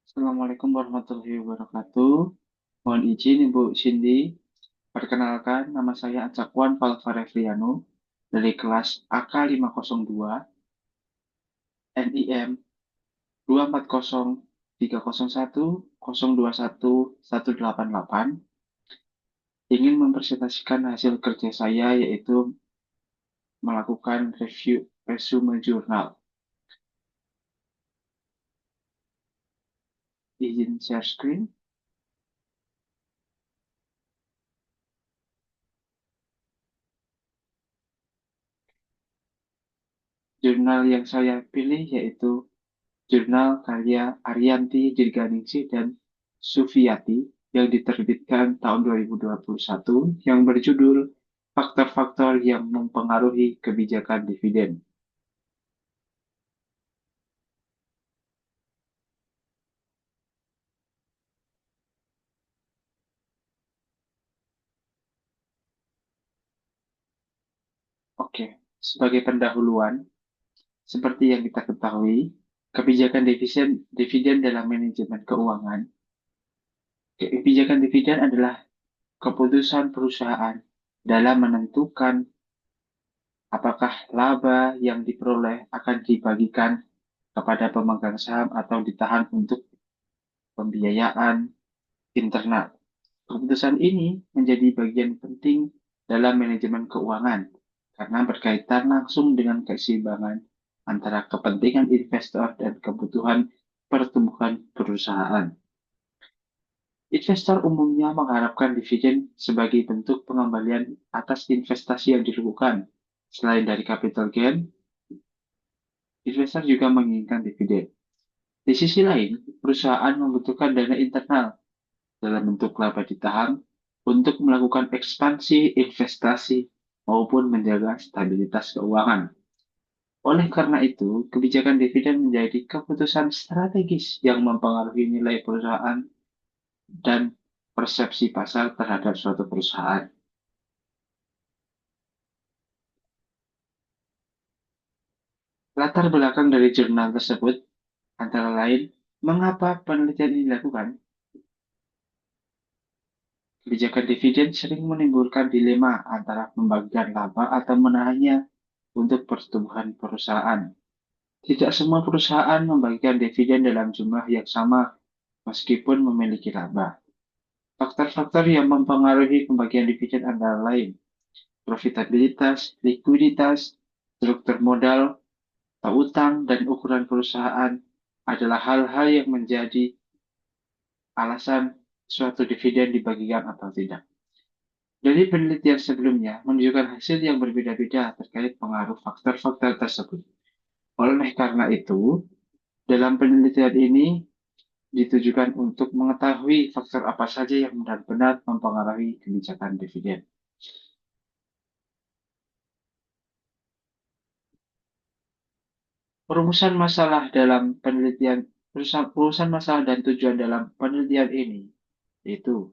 Assalamualaikum warahmatullahi wabarakatuh. Mohon izin Ibu Cindy. Perkenalkan, nama saya Acakwan Falvarevriano dari kelas AK502 NIM 24030112188 ingin mempresentasikan hasil kerja saya yaitu melakukan review resume jurnal. Izin share screen. Jurnal yang saya pilih yaitu jurnal karya Arianti Dirganingsih dan Sufiyati yang diterbitkan tahun 2021 yang berjudul Faktor-faktor yang mempengaruhi kebijakan dividen. Oke, sebagai pendahuluan, seperti yang kita ketahui, kebijakan dividen dalam manajemen keuangan. Kebijakan dividen adalah keputusan perusahaan dalam menentukan apakah laba yang diperoleh akan dibagikan kepada pemegang saham atau ditahan untuk pembiayaan internal. Keputusan ini menjadi bagian penting dalam manajemen keuangan karena berkaitan langsung dengan keseimbangan antara kepentingan investor dan kebutuhan pertumbuhan perusahaan. Investor umumnya mengharapkan dividen sebagai bentuk pengembalian atas investasi yang dilakukan. Selain dari capital gain, investor juga menginginkan dividen. Di sisi lain, perusahaan membutuhkan dana internal dalam bentuk laba ditahan untuk melakukan ekspansi investasi maupun menjaga stabilitas keuangan. Oleh karena itu, kebijakan dividen menjadi keputusan strategis yang mempengaruhi nilai perusahaan dan persepsi pasar terhadap suatu perusahaan. Latar belakang dari jurnal tersebut antara lain, mengapa penelitian ini dilakukan? Kebijakan dividen sering menimbulkan dilema antara membagikan laba atau menahannya untuk pertumbuhan perusahaan. Tidak semua perusahaan membagikan dividen dalam jumlah yang sama meskipun memiliki laba. Faktor-faktor yang mempengaruhi pembagian dividen antara lain profitabilitas, likuiditas, struktur modal, utang, dan ukuran perusahaan adalah hal-hal yang menjadi alasan suatu dividen dibagikan atau tidak. Dari penelitian sebelumnya menunjukkan hasil yang berbeda-beda terkait pengaruh faktor-faktor tersebut. Oleh karena itu, dalam penelitian ini ditujukan untuk mengetahui faktor apa saja yang benar-benar mempengaruhi kebijakan dividen. Perumusan masalah dalam penelitian Perumusan masalah dan tujuan dalam penelitian ini yaitu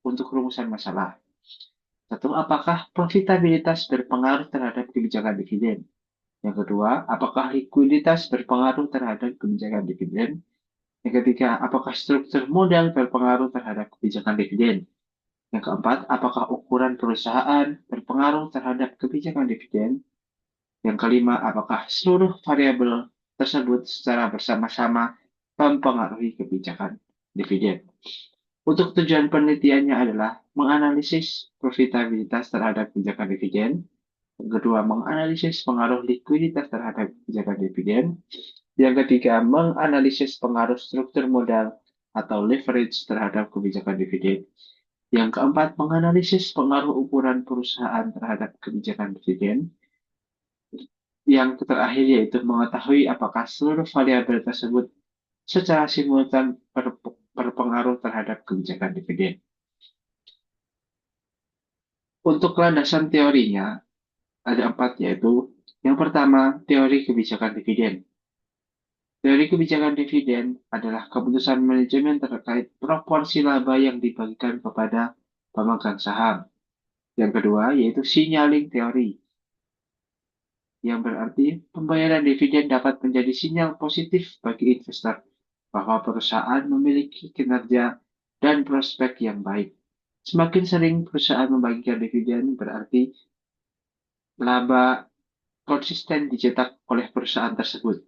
untuk rumusan masalah. Satu, apakah profitabilitas berpengaruh terhadap kebijakan dividen? Yang kedua, apakah likuiditas berpengaruh terhadap kebijakan dividen? Yang ketiga, apakah struktur modal berpengaruh terhadap kebijakan dividen? Yang keempat, apakah ukuran perusahaan berpengaruh terhadap kebijakan dividen? Yang kelima, apakah seluruh variabel tersebut secara bersama-sama mempengaruhi kebijakan dividen? Untuk tujuan penelitiannya adalah menganalisis profitabilitas terhadap kebijakan dividen. Yang kedua, menganalisis pengaruh likuiditas terhadap kebijakan dividen. Yang ketiga, menganalisis pengaruh struktur modal atau leverage terhadap kebijakan dividen. Yang keempat, menganalisis pengaruh ukuran perusahaan terhadap kebijakan dividen. Yang terakhir yaitu mengetahui apakah seluruh variabel tersebut secara simultan berpengaruh terhadap kebijakan dividen. Untuk landasan teorinya ada empat yaitu yang pertama teori kebijakan dividen. Teori kebijakan dividen adalah keputusan manajemen terkait proporsi laba yang dibagikan kepada pemegang saham. Yang kedua yaitu signaling teori, yang berarti pembayaran dividen dapat menjadi sinyal positif bagi investor bahwa perusahaan memiliki kinerja dan prospek yang baik. Semakin sering perusahaan membagikan dividen, berarti laba konsisten dicetak oleh perusahaan tersebut.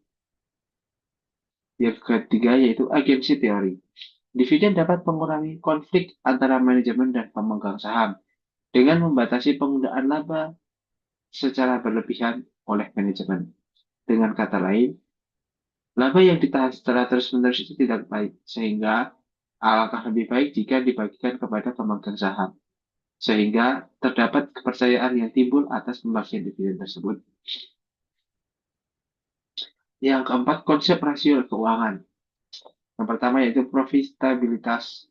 Yang ketiga yaitu agensi teori. Dividen dapat mengurangi konflik antara manajemen dan pemegang saham dengan membatasi penggunaan laba secara berlebihan oleh manajemen. Dengan kata lain, laba yang ditahan secara terus-menerus itu tidak baik, sehingga alangkah lebih baik jika dibagikan kepada pemegang saham, sehingga terdapat kepercayaan yang timbul atas pembagian dividen tersebut. Yang keempat, konsep rasio keuangan. Yang pertama yaitu profitabilitas,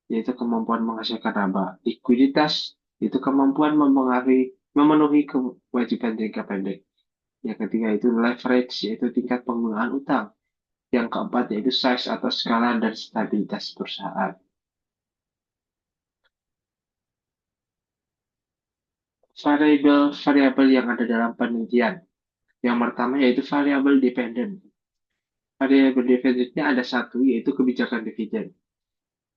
yaitu kemampuan menghasilkan laba. Likuiditas, yaitu kemampuan memenuhi kewajiban jangka pendek. Yang ketiga itu leverage, yaitu tingkat penggunaan utang. Yang keempat yaitu size atau skala dan stabilitas perusahaan. Variabel yang ada dalam penelitian. Yang pertama yaitu variabel dependent. Variabel dependentnya ada satu, yaitu kebijakan dividen.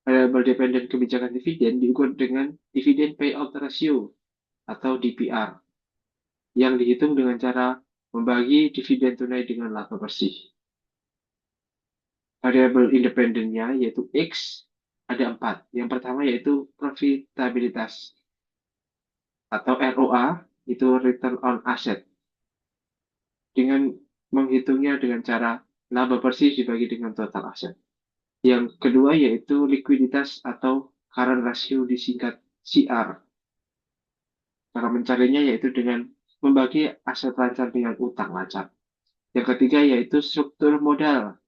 Variabel dependent kebijakan dividen diukur dengan dividen payout ratio atau DPR, yang dihitung dengan cara membagi dividen tunai dengan laba bersih. Variabel independennya yaitu X ada 4. Yang pertama yaitu profitabilitas atau ROA, itu return on asset. Dengan menghitungnya dengan cara laba bersih dibagi dengan total aset. Yang kedua yaitu likuiditas atau current ratio disingkat CR. Cara mencarinya yaitu dengan membagi aset lancar dengan utang lancar. Yang ketiga yaitu struktur modal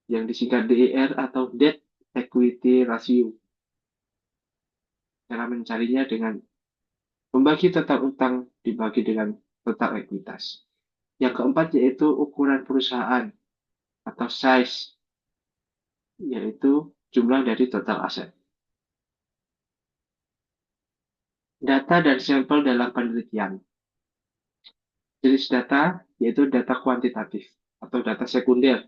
yang disingkat DER atau Debt Equity Ratio. Cara mencarinya dengan membagi total utang dibagi dengan total ekuitas. Yang keempat yaitu ukuran perusahaan atau size, yaitu jumlah dari total aset. Data dan sampel dalam penelitian. Jenis data yaitu data kuantitatif atau data sekunder.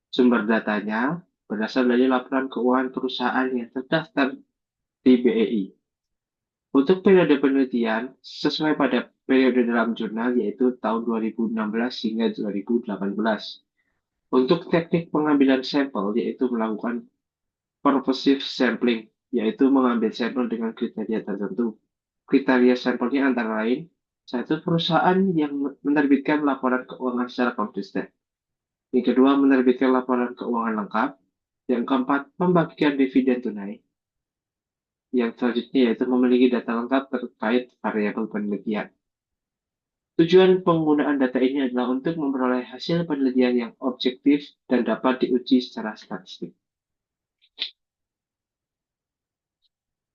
Sumber datanya berasal dari laporan keuangan perusahaan yang terdaftar di BEI. Untuk periode penelitian, sesuai pada periode dalam jurnal yaitu tahun 2016 hingga 2018. Untuk teknik pengambilan sampel yaitu melakukan purposive sampling, yaitu mengambil sampel dengan kriteria tertentu. Kriteria sampelnya antara lain, satu, perusahaan yang menerbitkan laporan keuangan secara konsisten. Yang kedua, menerbitkan laporan keuangan lengkap. Yang keempat, membagikan dividen tunai. Yang selanjutnya yaitu memiliki data lengkap terkait variabel penelitian. Tujuan penggunaan data ini adalah untuk memperoleh hasil penelitian yang objektif dan dapat diuji secara statistik.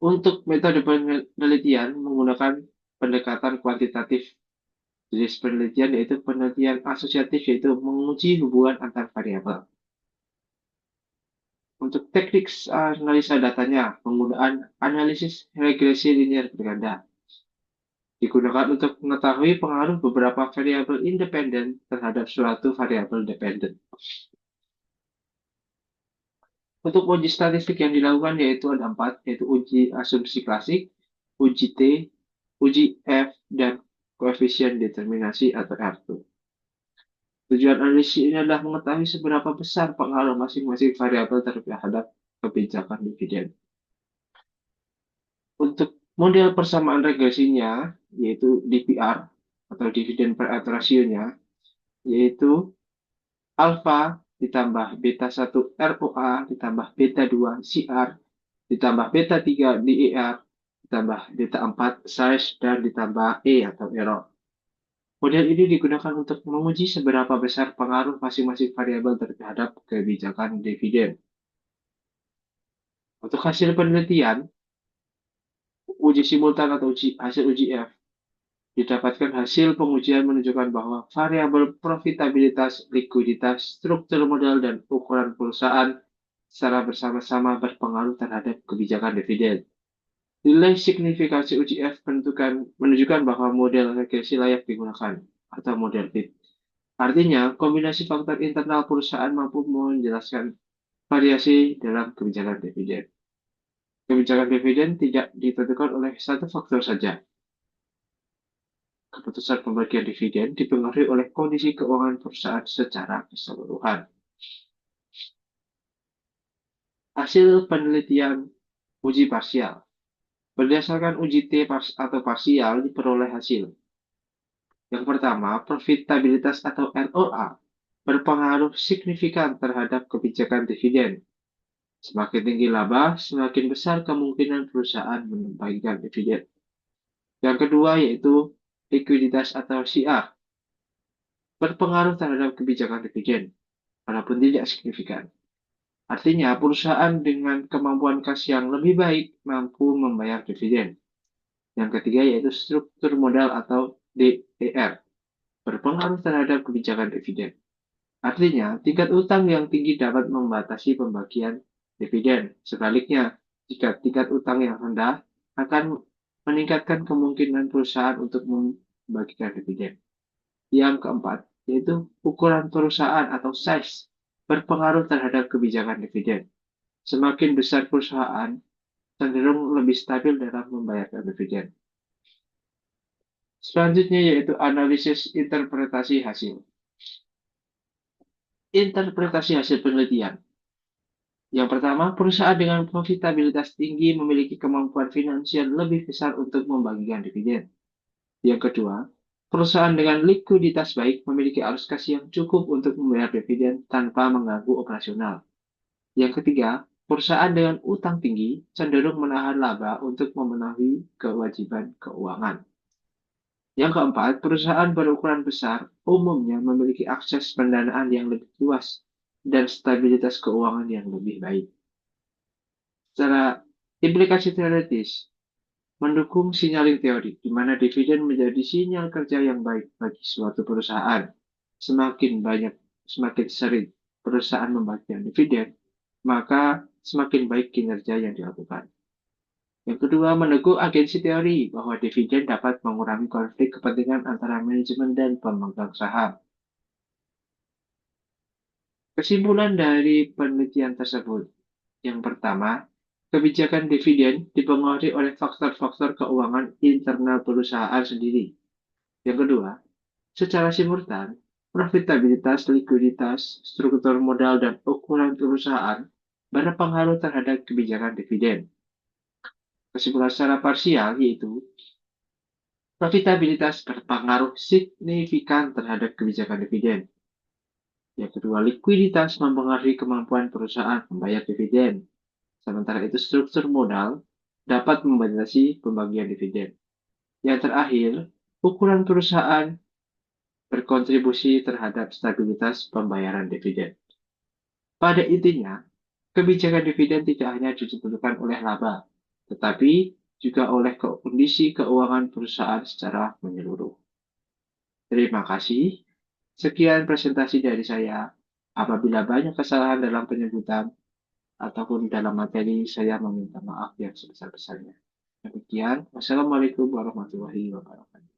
Untuk metode penelitian menggunakan pendekatan kuantitatif. Jenis penelitian yaitu penelitian asosiatif, yaitu menguji hubungan antar variabel. Untuk teknik analisa datanya, penggunaan analisis regresi linear berganda digunakan untuk mengetahui pengaruh beberapa variabel independen terhadap suatu variabel dependen. Untuk uji statistik yang dilakukan yaitu ada 4, yaitu uji asumsi klasik, uji T, uji F, dan koefisien determinasi atau R2. Tujuan analisis ini adalah mengetahui seberapa besar pengaruh masing-masing variabel terhadap kebijakan dividen. Untuk model persamaan regresinya, yaitu DPR atau dividen per ratio-nya, yaitu alfa ditambah beta 1 ROA ditambah beta 2 CR ditambah beta 3 DER ditambah beta 4 size dan ditambah E atau error. Model ini digunakan untuk menguji seberapa besar pengaruh masing-masing variabel terhadap kebijakan dividen. Untuk hasil penelitian, uji simultan atau hasil uji F, didapatkan hasil pengujian menunjukkan bahwa variabel profitabilitas, likuiditas, struktur modal, dan ukuran perusahaan secara bersama-sama berpengaruh terhadap kebijakan dividen. Nilai signifikansi uji F menunjukkan bahwa model regresi layak digunakan atau model fit. Artinya, kombinasi faktor internal perusahaan mampu menjelaskan variasi dalam kebijakan dividen. Kebijakan dividen tidak ditentukan oleh satu faktor saja. Keputusan pembagian dividen dipengaruhi oleh kondisi keuangan perusahaan secara keseluruhan. Hasil penelitian uji parsial. Berdasarkan uji T atau parsial diperoleh hasil. Yang pertama, profitabilitas atau ROA berpengaruh signifikan terhadap kebijakan dividen. Semakin tinggi laba, semakin besar kemungkinan perusahaan membagikan dividen. Yang kedua yaitu likuiditas atau CR berpengaruh terhadap kebijakan dividen, walaupun tidak signifikan. Artinya, perusahaan dengan kemampuan kas yang lebih baik mampu membayar dividen. Yang ketiga yaitu struktur modal atau DER berpengaruh terhadap kebijakan dividen. Artinya, tingkat utang yang tinggi dapat membatasi pembagian dividen. Sebaliknya, jika tingkat utang yang rendah akan meningkatkan kemungkinan perusahaan untuk membagikan dividen. Yang keempat, yaitu ukuran perusahaan atau size berpengaruh terhadap kebijakan dividen. Semakin besar perusahaan, cenderung lebih stabil dalam membayarkan dividen. Selanjutnya yaitu analisis interpretasi hasil. Interpretasi hasil penelitian. Yang pertama, perusahaan dengan profitabilitas tinggi memiliki kemampuan finansial lebih besar untuk membagikan dividen. Yang kedua, perusahaan dengan likuiditas baik memiliki arus kas yang cukup untuk membayar dividen tanpa mengganggu operasional. Yang ketiga, perusahaan dengan utang tinggi cenderung menahan laba untuk memenuhi kewajiban keuangan. Yang keempat, perusahaan berukuran besar umumnya memiliki akses pendanaan yang lebih luas dan stabilitas keuangan yang lebih baik. Secara implikasi teoritis, mendukung signaling teori, di mana dividen menjadi sinyal kerja yang baik bagi suatu perusahaan. Semakin sering perusahaan membagikan dividen, maka semakin baik kinerja yang dilakukan. Yang kedua, mendukung agensi teori bahwa dividen dapat mengurangi konflik kepentingan antara manajemen dan pemegang saham. Kesimpulan dari penelitian tersebut. Yang pertama, kebijakan dividen dipengaruhi oleh faktor-faktor keuangan internal perusahaan sendiri. Yang kedua, secara simultan, profitabilitas, likuiditas, struktur modal, dan ukuran perusahaan berpengaruh terhadap kebijakan dividen. Kesimpulan secara parsial yaitu profitabilitas berpengaruh signifikan terhadap kebijakan dividen. Yang kedua, likuiditas mempengaruhi kemampuan perusahaan membayar dividen. Sementara itu, struktur modal dapat membatasi pembagian dividen. Yang terakhir, ukuran perusahaan berkontribusi terhadap stabilitas pembayaran dividen. Pada intinya, kebijakan dividen tidak hanya ditentukan oleh laba, tetapi juga oleh kondisi keuangan perusahaan secara menyeluruh. Terima kasih. Sekian presentasi dari saya. Apabila banyak kesalahan dalam penyebutan ataupun dalam materi, saya meminta maaf yang sebesar-besarnya. Demikian, wassalamualaikum warahmatullahi wabarakatuh.